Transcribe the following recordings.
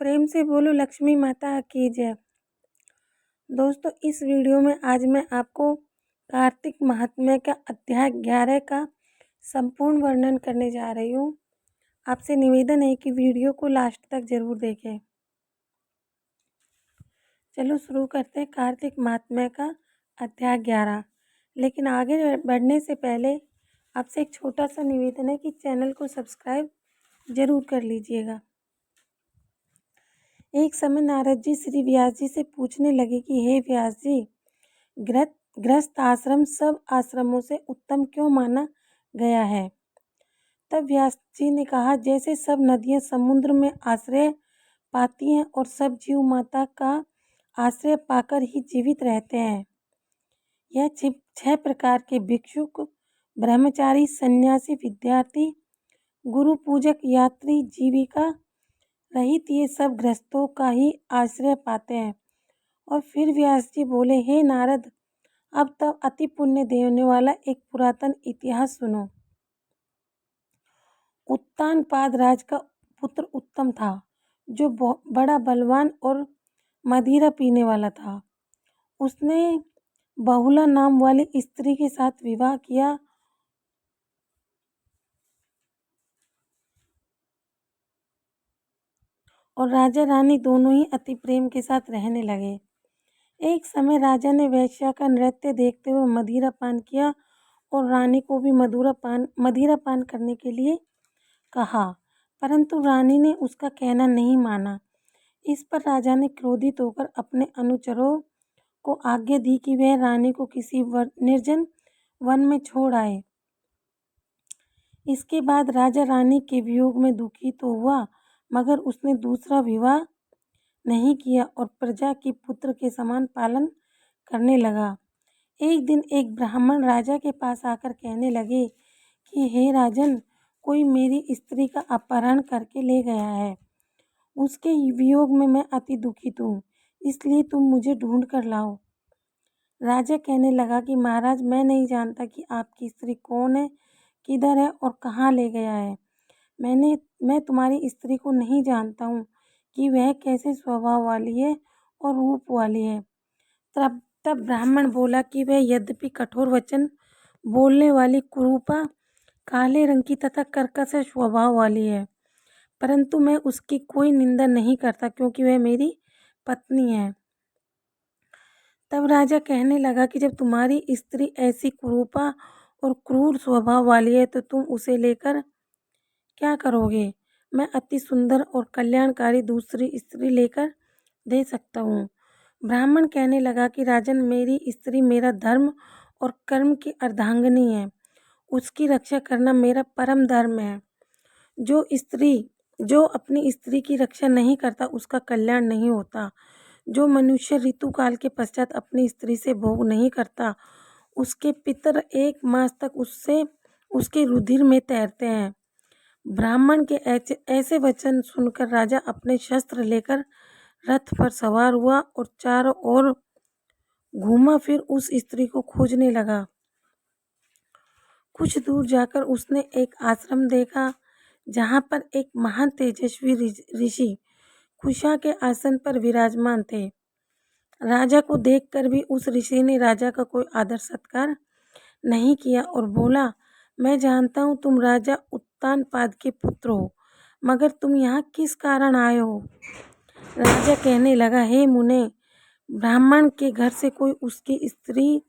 प्रेम से बोलो लक्ष्मी माता की जय। दोस्तों, इस वीडियो में आज मैं आपको कार्तिक महात्म्य का अध्याय 11 का संपूर्ण वर्णन करने जा रही हूँ। आपसे निवेदन है कि वीडियो को लास्ट तक जरूर देखें। चलो शुरू करते हैं कार्तिक महात्म्य का अध्याय 11। लेकिन आगे बढ़ने से पहले आपसे एक छोटा सा निवेदन है कि चैनल को सब्सक्राइब जरूर कर लीजिएगा। एक समय नारद जी श्री व्यास जी से पूछने लगे कि हे व्यास जी, गृहस्थ आश्रम सब आश्रमों से उत्तम क्यों माना गया है? तब व्यास जी ने कहा, जैसे सब नदियां समुद्र में आश्रय पाती हैं और सब जीव माता का आश्रय पाकर ही जीवित रहते हैं। यह 6 प्रकार के भिक्षुक, ब्रह्मचारी, सन्यासी, विद्यार्थी, गुरु पूजक, यात्री, जीविका रहित ये सब गृहस्थों का ही आश्रय पाते हैं। और फिर व्यास जी बोले, हे नारद, अब तब अति पुण्य देने वाला एक पुरातन इतिहास सुनो। उत्तानपाद राज का पुत्र उत्तम था, जो बड़ा बलवान और मदिरा पीने वाला था। उसने बहुला नाम वाली स्त्री के साथ विवाह किया और राजा रानी दोनों ही अति प्रेम के साथ रहने लगे। एक समय राजा ने वेश्या का नृत्य देखते हुए मदिरा पान किया और रानी को भी मदिरा पान करने के लिए कहा, परंतु रानी ने उसका कहना नहीं माना। इस पर राजा ने क्रोधित होकर अपने अनुचरों को आज्ञा दी कि वह रानी को किसी निर्जन वन में छोड़ आए। इसके बाद राजा रानी के वियोग में दुखी तो हुआ, मगर उसने दूसरा विवाह नहीं किया और प्रजा के पुत्र के समान पालन करने लगा। एक दिन एक ब्राह्मण राजा के पास आकर कहने लगे कि हे राजन, कोई मेरी स्त्री का अपहरण करके ले गया है। उसके वियोग में मैं अति दुखित हूँ, इसलिए तुम मुझे ढूंढ कर लाओ। राजा कहने लगा कि महाराज, मैं नहीं जानता कि आपकी स्त्री कौन है, किधर है और कहाँ ले गया है। मैं तुम्हारी स्त्री को नहीं जानता हूँ कि वह कैसे स्वभाव वाली है और रूप वाली है। तब ब्राह्मण बोला कि वह यद्यपि कठोर वचन बोलने वाली, कुरूपा, काले रंग की तथा कर्कश स्वभाव वाली है, परंतु मैं उसकी कोई निंदा नहीं करता क्योंकि वह मेरी पत्नी है। तब राजा कहने लगा कि जब तुम्हारी स्त्री ऐसी कुरूपा और क्रूर स्वभाव वाली है तो तुम उसे लेकर क्या करोगे? मैं अति सुंदर और कल्याणकारी दूसरी स्त्री लेकर दे सकता हूँ। ब्राह्मण कहने लगा कि राजन, मेरी स्त्री मेरा धर्म और कर्म की अर्धांगिनी है। उसकी रक्षा करना मेरा परम धर्म है। जो अपनी स्त्री की रक्षा नहीं करता उसका कल्याण नहीं होता। जो मनुष्य ऋतु काल के पश्चात अपनी स्त्री से भोग नहीं करता, उसके पितर 1 मास तक उसके रुधिर में तैरते हैं। ब्राह्मण के ऐसे वचन सुनकर राजा अपने शस्त्र लेकर रथ पर सवार हुआ और चारों ओर घूमा, फिर उस स्त्री को खोजने लगा। कुछ दूर जाकर उसने एक आश्रम देखा, जहाँ पर एक महान तेजस्वी ऋषि कुशा के आसन पर विराजमान थे। राजा को देखकर भी उस ऋषि ने राजा का कोई आदर सत्कार नहीं किया और बोला, मैं जानता हूँ तुम राजा उत्तानपाद के पुत्र हो, मगर तुम यहाँ किस कारण आए हो? राजा कहने लगा, हे मुने, ब्राह्मण के घर से कोई उसकी स्त्री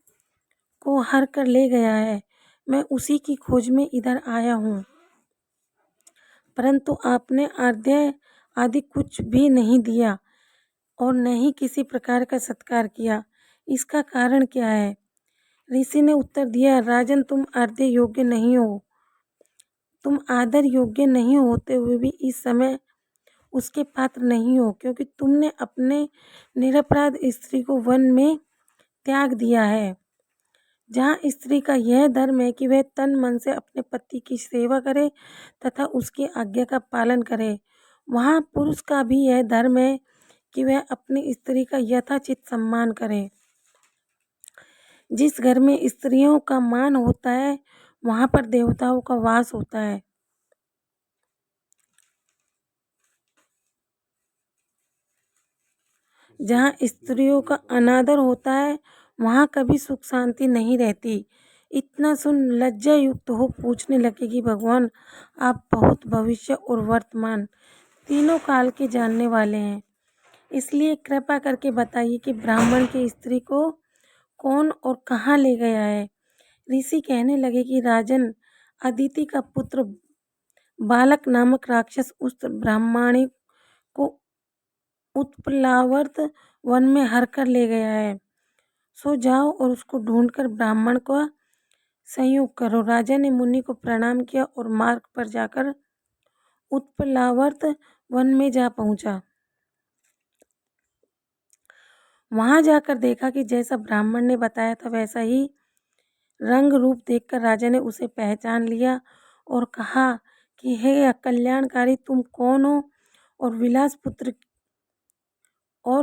को हर कर ले गया है। मैं उसी की खोज में इधर आया हूँ, परंतु आपने अर्घ्य आदि कुछ भी नहीं दिया और न ही किसी प्रकार का सत्कार किया। इसका कारण क्या है? ऋषि ने उत्तर दिया, राजन, तुम अर्घ्य योग्य नहीं हो। तुम आदर योग्य नहीं होते हुए भी इस समय उसके पात्र नहीं हो, क्योंकि तुमने अपने निरपराध स्त्री को वन में त्याग दिया है। जहाँ स्त्री का यह धर्म है कि वह तन मन से अपने पति की सेवा करे तथा उसकी आज्ञा का पालन करे, वहाँ पुरुष का भी यह धर्म है कि वह अपनी स्त्री का यथाचित सम्मान करे। जिस घर में स्त्रियों का मान होता है, वहाँ पर देवताओं का वास होता है। जहाँ स्त्रियों का अनादर होता है वहाँ कभी सुख शांति नहीं रहती। इतना सुन लज्जा युक्त हो पूछने लगे कि भगवान, आप बहुत भविष्य और वर्तमान तीनों काल के जानने वाले हैं, इसलिए कृपा करके बताइए कि ब्राह्मण की स्त्री को कौन और कहाँ ले गया है। ऋषि कहने लगे कि राजन, अदिति का पुत्र बालक नामक राक्षस उस ब्राह्मणी को उत्पलावर्त वन में हर कर ले गया है। सो जाओ और उसको ढूंढकर ब्राह्मण का संयोग करो। राजा ने मुनि को प्रणाम किया और मार्ग पर जाकर उत्पलावर्त वन में जा पहुंचा। वहां जाकर देखा कि जैसा ब्राह्मण ने बताया था वैसा ही रंग रूप देखकर राजा ने उसे पहचान लिया और कहा कि हे कल्याणकारी, तुम कौन हो? और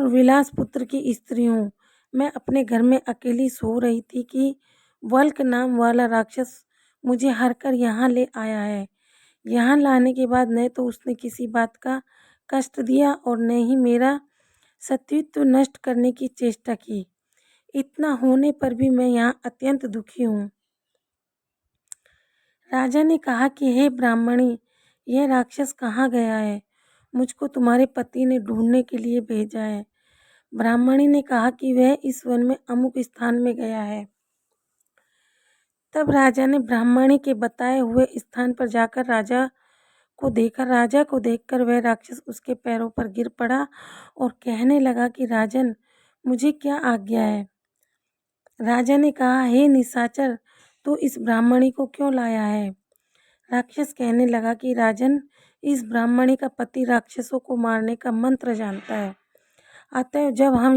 विलास पुत्र की स्त्री हूँ। मैं अपने घर में अकेली सो रही थी कि वल्क नाम वाला राक्षस मुझे हर कर यहाँ ले आया है। यहाँ लाने के बाद न तो उसने किसी बात का कष्ट दिया और न ही मेरा सतीत्व नष्ट करने की चेष्टा की। इतना होने पर भी मैं यहाँ अत्यंत दुखी हूँ। राजा ने कहा कि हे ब्राह्मणी, यह राक्षस कहाँ गया है? मुझको तुम्हारे पति ने ढूंढने के लिए भेजा है। ब्राह्मणी ने कहा कि वह इस वन में अमुक स्थान में गया है। तब राजा ने ब्राह्मणी के बताए हुए स्थान पर जाकर राजा को देखा। राजा को देखकर वह राक्षस उसके पैरों पर गिर पड़ा और कहने लगा कि राजन, मुझे क्या आज्ञा है? राजा ने कहा, हे निशाचर, तू इस ब्राह्मणी को क्यों लाया है? राक्षस कहने लगा कि राजन, इस ब्राह्मणी का पति राक्षसों को मारने का मंत्र जानता है। अतः जब हम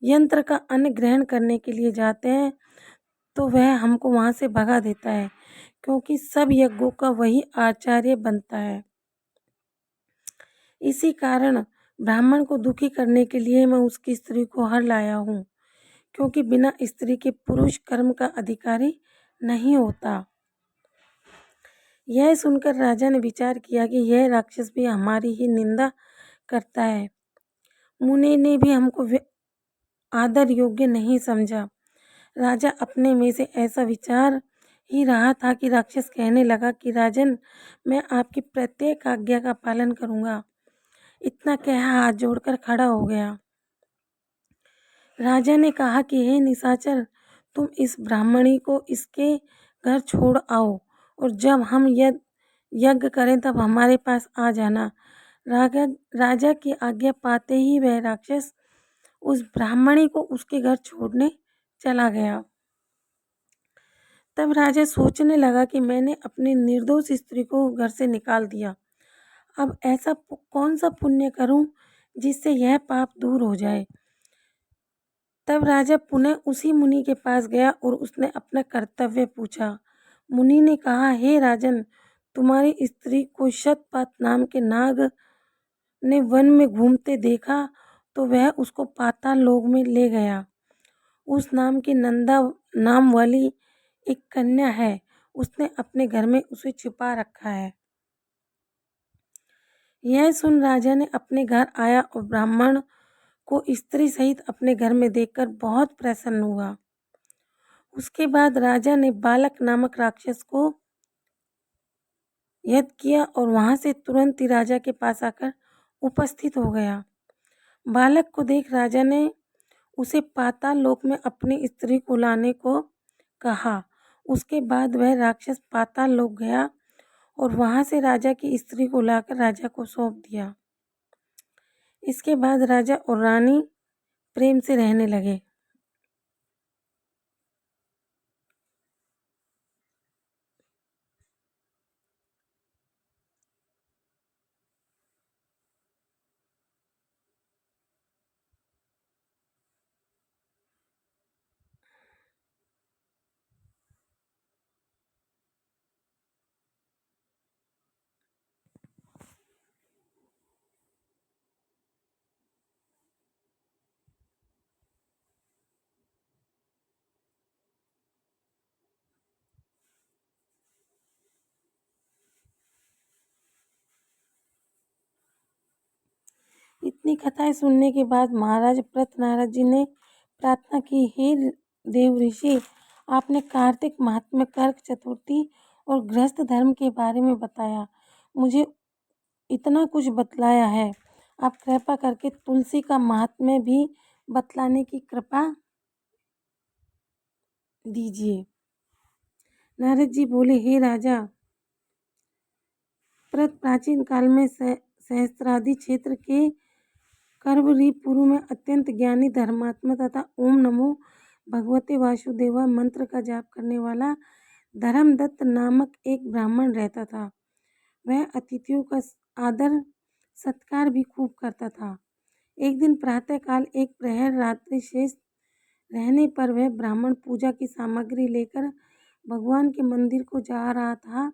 यंत्र का अन्न ग्रहण करने के लिए जाते हैं तो वह हमको वहां से भगा देता है, क्योंकि सब यज्ञों का वही आचार्य बनता है। इसी कारण ब्राह्मण को दुखी करने के लिए मैं उसकी स्त्री को हर लाया हूँ, क्योंकि बिना स्त्री के पुरुष कर्म का अधिकारी नहीं होता। यह सुनकर राजा ने विचार किया कि यह राक्षस भी हमारी ही निंदा करता है। मुनि ने भी हमको आदर योग्य नहीं समझा। राजा अपने में से ऐसा विचार ही रहा था कि राक्षस कहने लगा कि राजन, मैं आपकी प्रत्येक आज्ञा का पालन करूंगा। इतना कह हाथ जोड़कर खड़ा हो गया। राजा ने कहा कि हे निशाचर, तुम इस ब्राह्मणी को इसके घर छोड़ आओ और जब हम यज्ञ करें तब हमारे पास आ जाना। राजा की आज्ञा पाते ही वह राक्षस उस ब्राह्मणी को उसके घर छोड़ने चला गया। तब राजा सोचने लगा कि मैंने अपनी निर्दोष स्त्री को घर से निकाल दिया। अब ऐसा कौन सा पुण्य करूं जिससे यह पाप दूर हो जाए। तब राजा पुनः उसी मुनि के पास गया और उसने अपना कर्तव्य पूछा। मुनि ने कहा, हे राजन, तुम्हारी स्त्री को शतपात नाम के नाग ने वन में घूमते देखा तो वह उसको पाताल लोक में ले गया। उस नाम की नंदा नाम वाली एक कन्या है, उसने अपने घर में उसे छिपा रखा है। यह सुन राजा ने अपने घर आया और ब्राह्मण को स्त्री सहित अपने घर में देखकर बहुत प्रसन्न हुआ। उसके बाद राजा ने बालक नामक राक्षस को यद किया और वहां से तुरंत ही राजा के पास आकर उपस्थित हो गया। बालक को देख राजा ने उसे पाताल लोक में अपनी स्त्री को लाने को कहा। उसके बाद वह राक्षस पाताल लोक गया और वहां से राजा की स्त्री को लाकर राजा को सौंप दिया। इसके बाद राजा और रानी प्रेम से रहने लगे। इतनी कथाएं सुनने के बाद महाराज पृथ नारद जी ने प्रार्थना की, हे देव ऋषि, आपने कार्तिक महात्म्य, कर्क चतुर्थी और गृहस्थ धर्म के बारे में बताया, मुझे इतना कुछ बतलाया है, आप कृपा करके तुलसी का महात्म्य भी बतलाने की कृपा दीजिए। नारद जी बोले, हे राजा पृथ, प्राचीन काल में सहस्त्रादि क्षेत्र के कर्वरीपुर में अत्यंत ज्ञानी, धर्मात्मा तथा ओम नमो भगवते वासुदेवा मंत्र का जाप करने वाला धर्मदत्त नामक एक ब्राह्मण रहता था। वह अतिथियों का आदर सत्कार भी खूब करता था। एक दिन प्रातःकाल एक प्रहर रात्रि शेष रहने पर वह ब्राह्मण पूजा की सामग्री लेकर भगवान के मंदिर को जा रहा था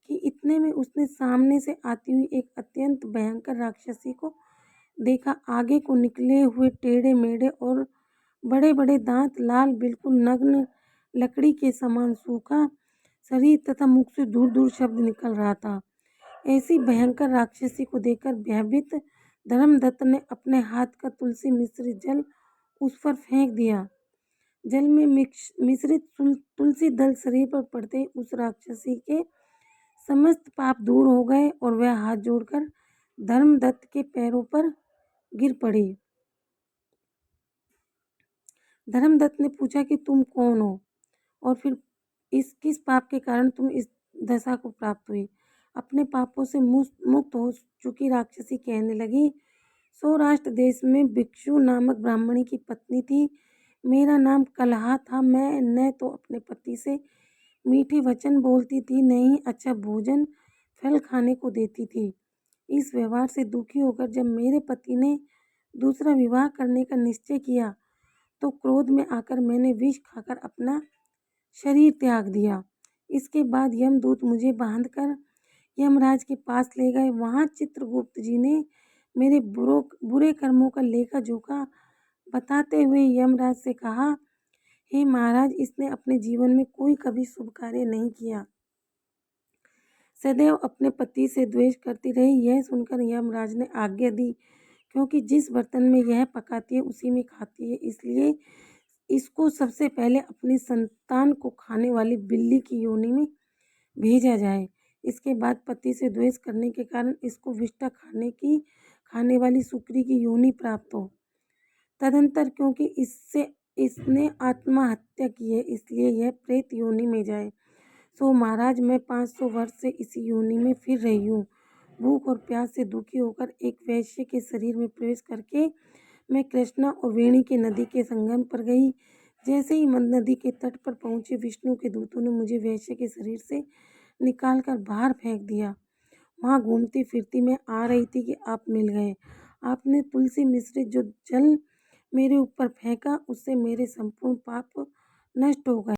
कि इतने में उसने सामने से आती हुई एक अत्यंत भयंकर राक्षसी को देखा। आगे को निकले हुए टेढ़े मेढ़े और बड़े बड़े दांत, लाल बिल्कुल नग्न लकड़ी के समान सूखा शरीर तथा मुख से दूर दूर शब्द निकल रहा था। ऐसी भयंकर राक्षसी को देखकर भयभीत धर्मदत्त ने अपने हाथ का तुलसी मिश्रित जल उस पर फेंक दिया। जल में मिश्रित तुलसी दल शरीर पर पड़ते उस राक्षसी के समस्त पाप दूर हो गए और वह हाथ जोड़कर धर्मदत्त के पैरों पर गिर पड़ी। धर्मदत्त ने पूछा कि तुम कौन हो और फिर इस किस पाप के कारण तुम इस दशा को प्राप्त हुई। अपने पापों से मुक्त हो चुकी राक्षसी कहने लगी, सौराष्ट्र देश में भिक्षु नामक ब्राह्मणी की पत्नी थी। मेरा नाम कलहा था। मैं न तो अपने पति से मीठे वचन बोलती थी, न ही अच्छा भोजन फल खाने को देती थी। इस व्यवहार से दुखी होकर जब मेरे पति ने दूसरा विवाह करने का निश्चय किया तो क्रोध में आकर मैंने विष खाकर अपना शरीर त्याग दिया। इसके बाद यमदूत मुझे बांधकर यमराज के पास ले गए। वहाँ चित्रगुप्त जी ने मेरे बुरे कर्मों का लेखा जोखा बताते हुए यमराज से कहा, हे महाराज, इसने अपने जीवन में कोई कभी शुभ कार्य नहीं किया, सदैव अपने पति से द्वेष करती रही। यह सुनकर यमराज ने आज्ञा दी, क्योंकि जिस बर्तन में यह पकाती है उसी में खाती है, इसलिए इसको सबसे पहले अपनी संतान को खाने वाली बिल्ली की योनि में भेजा जाए। इसके बाद पति से द्वेष करने के कारण इसको विष्ठा खाने वाली सुकरी की योनि प्राप्त हो। तदंतर क्योंकि इसने आत्महत्या की है, इसलिए यह प्रेत योनि में जाए। सो महाराज, मैं 500 वर्ष से इसी योनि में फिर रही हूँ। भूख और प्यास से दुखी होकर एक वैश्य के शरीर में प्रवेश करके मैं कृष्णा और वेणी के नदी के संगम पर गई। जैसे ही नदी के तट पर पहुंचे, विष्णु के दूतों ने मुझे वैश्य के शरीर से निकालकर बाहर फेंक दिया। वहाँ घूमती फिरती मैं आ रही थी कि आप मिल गए। आपने तुलसी मिश्रित जो जल मेरे ऊपर फेंका, उससे मेरे संपूर्ण पाप नष्ट हो गए।